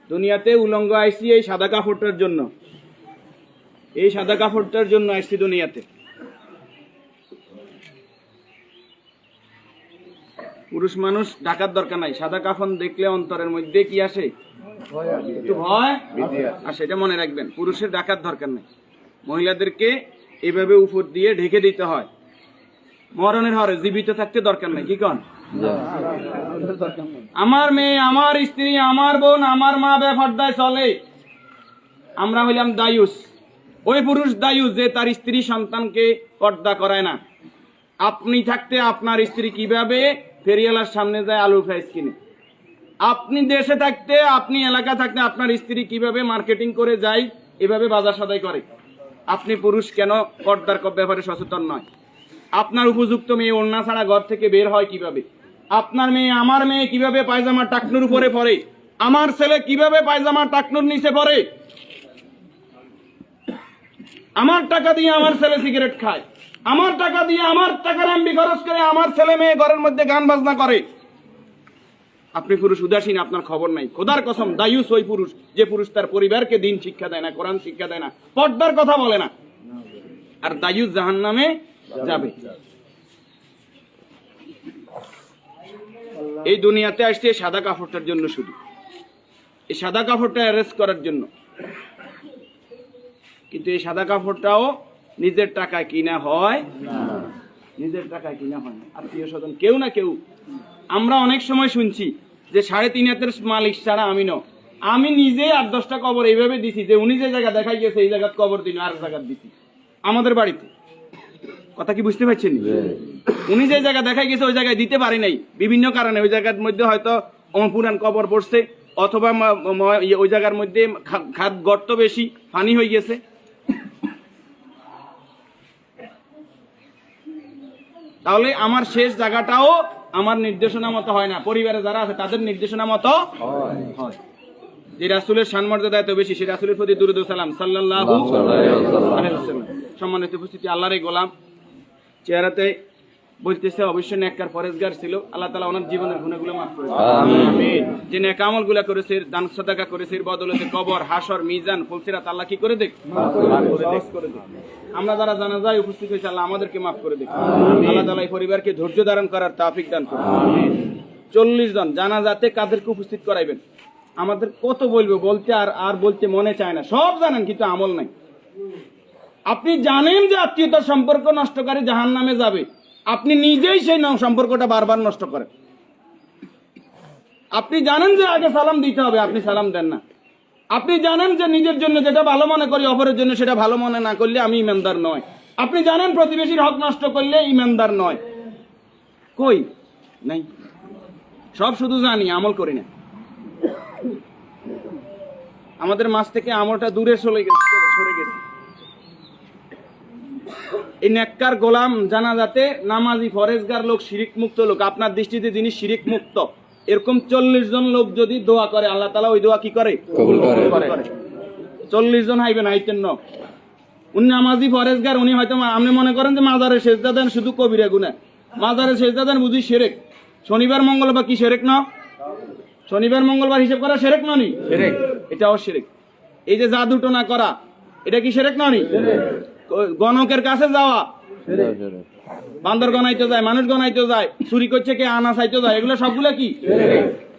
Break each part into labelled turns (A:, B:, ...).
A: দুনিয়াতে উলঙ্গ আইসি এই সাদা কাপড়টার জন্য, এই সাদা কাপড়টার জন্য আইসি দুনিয়াতে। পুরুষ মানুষ ঢাকার দরকার নাই, সাদা কাফন দেখলে অন্তরের মধ্যে কি আসে? একটু ভয় আসে, এটা মনে রাখবেন। পুরুষের ঢাকার দরকার নাই, মহিলাদেরকে এভাবে উপর দিয়ে ঢেকে দিতে হয়। মরণের হরে জীবিত থাকতে দরকার নাই, কি কন? আমার মেয়ে, আমার স্ত্রী, আমার বোন, আমার মা বেপরদায় চলে, আমরা হইলাম দায়ুস। ওই পুরুষ দায়ুস যে তার স্ত্রী সন্তানকে পর্দা করায় না। আপনি থাকতে আপনার স্ত্রী কিভাবে ফেরিওয়ালার সামনে যায় আলু ফ্রাইস কিনে? আপনি দেশে থাকতে, আপনি এলাকা থাকতে আপনার স্ত্রী কিভাবে মার্কেটিং করে যায়, এভাবে বাজার সদাই করে? আপনি পুরুষ কেন পর্দার ব্যাপারে সচেতন নয়? আপনার উপযুক্ত মেয়ে ওড়না ছাড়া ঘর থেকে বের হয় কিভাবে? আপনার মেয়ে, আমার মেয়ে কিভাবে পায়জামা টাকনুর উপরে পরে? আমার ছেলে কিভাবে পায়জামা টাকনুর নিচে পরে? আমার টাকা দিয়ে আমার ছেলে সিগারেট খায়, আমার টাকা দিয়ে, আমার টাকার এমবি খরচ করে আমার ছেলে মেয়ে ঘরের মধ্যে গান বাজনা করে। আপনি পুরুষ উদাসীন, আপনার খবর নাই। খোদার কসম, দায়ুস ওই পুরুষ যে পুরুষ তার পরিবারকে দিন শিক্ষা দেয় না, কোরআন শিক্ষা দেয় না, পর্দার কথা বলে না। আর দায়ুস জাহান্নামে যাবে। এই দুনিয়াতে আসছে সাদা কাপড়টার জন্য, শুধু এই সাদা কাপড়টা অ্যারেস্ট করার জন্য। কিন্তু এই সাদা কাপড়টাও নিজের টাকায় কিনা হয় না, নিজের টাকায় কিনা হয় না, আত্মীয় স্বজন কেউ না কেউ। আমরা অনেক সময় শুনছি যে 3.5 হাতের মালিক ছাড়া আমি ন, আমি নিজে 8-10টা কবর এইভাবে দিছি যে উনি যে জায়গা দেখাই গেছে এই জায়গায় কবর দিন আর জায়গা দিছি আমাদের বাড়িতে। কথা কি বুঝতে পারছেন? উনি যে জায়গা দেখাই গেছে ওই জায়গায় দিতে পারি নাই বিভিন্ন কারণে। ওই জায়গার মধ্যে হয়তো পুরান কবর পড়ছে, অথবা ওই জায়গার মধ্যে খাদ গর্ত বেশি, পানি হয়ে গেছে। তাহলে আমার শেষ জায়গাটাও আমার নির্দেশনা মতো হয় না, পরিবারে যারা আছে তাদের নির্দেশনা মতো হয়। যে রাসূলের সম্মানমর্যাদা এত বেশি, সেই রাসূলের প্রতি দুরূদ ও সালাম সাল্লাল্লাহু আলাইহি ওয়াসাল্লাম। সম্মানিত উপস্থিতি, আল্লাহর এই গোলাম চেহারাতে বলতেছে অবশ্যই নেককার পরেজগার ছিল। আল্লাহ তাআলা ওনার জীবনের গুনাহগুলো মাফ করে দেন, আমিন। যে নেক আমলগুলো করেছে, দান সাদাকা করেছে, এর বদৌলতে কবর, হাসর, মিজান, ফুলসিরাত আল্লাহ কি করে দেখ, মাফ করে দেখ। আমরা যারা জানাজায় উপস্থিত হয়েছে আল্লাহ আমাদেরকে মাফ করে দেখ। আল্লাহ তাআলা এই পরিবারকে ধৈর্য ধারণ করার তৌফিক দান করুন, আমিন। 40 জন জানাজাতে কাদেরকে উপস্থিত করাইবেন? আমাদের কত বলবো, বলতে আর বলতে মনে চায় না। সব জানেন কিন্তু আমল নাই। আপনি জানেন যে আত্মীয়তার সম্পর্ক নষ্টকারী জাহান্নামে যাবে, আপনি নিজেই সেই সম্পর্কটা বারবার নষ্ট করেন। আপনি জানেন যে আগে সালাম দিতে হবে, আপনি সালাম দেন না। আপনি জানেন যে নিজের জন্য যেটা ভালো মনে করি অপরের জন্য সেটা ভালো মনে না করলে আমি ইমানদার নয়। আপনি জানেন প্রতিবেশীর হক নষ্ট করলে ইমানদার নয়। কই নাই, সব শুধু জানি, আমল করি না। আমাদের মাঝ থেকে আমলটা দূরে সরে গেছে। এই নেককার গোলাম জানাজাতে নামাজি ফরেজগার লোক, শিরিক মুক্ত লোক, আপনার দৃষ্টিতে যিনি শিরিক মুক্ত, এরকম 40 জন লোক যদি দোয়া করে আল্লাহ তাআলা ওই দোয়া কি করে? কবুল করে। 40 জন হাইবেন, হাইতেন না। উনি নামাজি ফরেজগার, উনি হয়তো আপনি মনে করেন যে মাজারে সেজদা দেন শুধু কবিরা গুনাহ, মাজারে সেজদা দেন বুঝি শিরক। শনিবার মঙ্গলবার কি শিরক না? শনিবার মঙ্গলবার হিসাব করা শিরক না নি? শিরক, এটাও শিরক। এই যে জাদু টোনা করা, এটা কি শিরক না নি? গণকের কাছে যাওয়া, বান্দর গনাইতে যায়, মানুষ গনাইতে যায়, চুরি করছে কে, আনা চাইতে যায়, এগুলো সবগুলো কি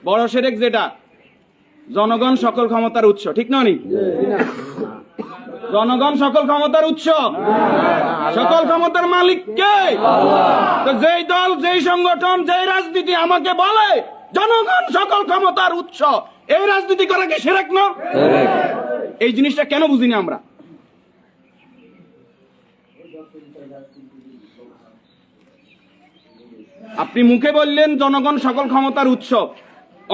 A: বড় শিরক? যেটা জনগণ সকল ক্ষমতার উৎস, ঠিক না নি? জনগণ সকল ক্ষমতার উৎস, সকল ক্ষমতার মালিক কে? তো যেই দল, যেই সংগঠন, যেই রাজনীতি আমাকে বলে জনগণ সকল ক্ষমতার উৎস, এই রাজনীতি করা কি শিরক না? এই জিনিসটা কেন বুঝিনি আমরা? আপনি মুখে বললেন জনগণ সকল ক্ষমতার উৎস,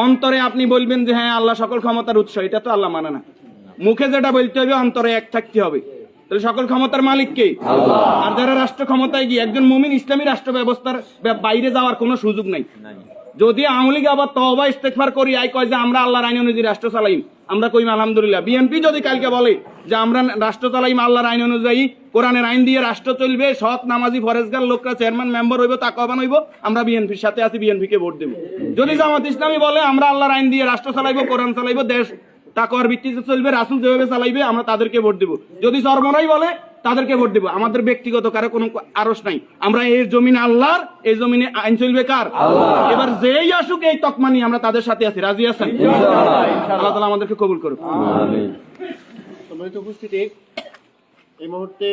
A: অন্তরে আপনি বলবেন যে হ্যাঁ আল্লাহ সকল ক্ষমতার উৎস, এটা তো আল্লাহ মানে না। মুখে যেটা বলতে হবে অন্তরে এক থাকতে হবে। তাহলে সকল ক্ষমতার মালিক কে? আল্লাহ। আর যারা রাষ্ট্র ক্ষমতায় গিয়ে, একজন মুমিন ইসলামী রাষ্ট্র ব্যবস্থার বাইরে যাওয়ার কোনো সুযোগ নাই। যদি আওয়ামী লীগ আবার তওবা ইস্তেগফার করি আই কয় যে আমরা আল্লাহর আইন অনুযায়ী রাষ্ট্র চালাইম, আমরা কইম আলহামদুলিল্লাহ। বিএনপি যদি কালকে বলে যে আমরা রাষ্ট্র চালাইম আল্লাহর আইন অনুযায়ী, কোরআনের আইন দিয়ে রাষ্ট্র চলবে, সৎ নামাজি ফরেজগার লোকরা চেয়ারম্যান মেম্বার হইব, তাকওয়াবান হইব, আমরা বিএনপির সাথে আছি, বিএনপি কে ভোট দেব। যদি জামাত ইসলামী বলে আমরা আল্লাহর আইন দিয়ে রাষ্ট্র চালাইবো, কোরআন চালাইবো, দেশ তাকওয়ার ভিত্তিতে চলবে, রাসূল যেভাবে চালাইবে আমরা তাদেরকে ভোট দেব। যদি চরমনাই বলে তাদেরকে ভোট দেব। আমাদের ব্যক্তিগত কারো কোনো আরস নাই। আমরা এই জমিনে আল্লাহর, এই জমিনে আইন চলবে কার? আল্লাহ। এবার যেই আসুক এই তকমা নিয়ে আমরা তাদের সাথে আছি। রাজি আছেন? আল্লাহ তাআলা আমাদেরকে কবুল করুক।
B: আমিন। সম্মানিত উপস্থিতি, এই মুহূর্তে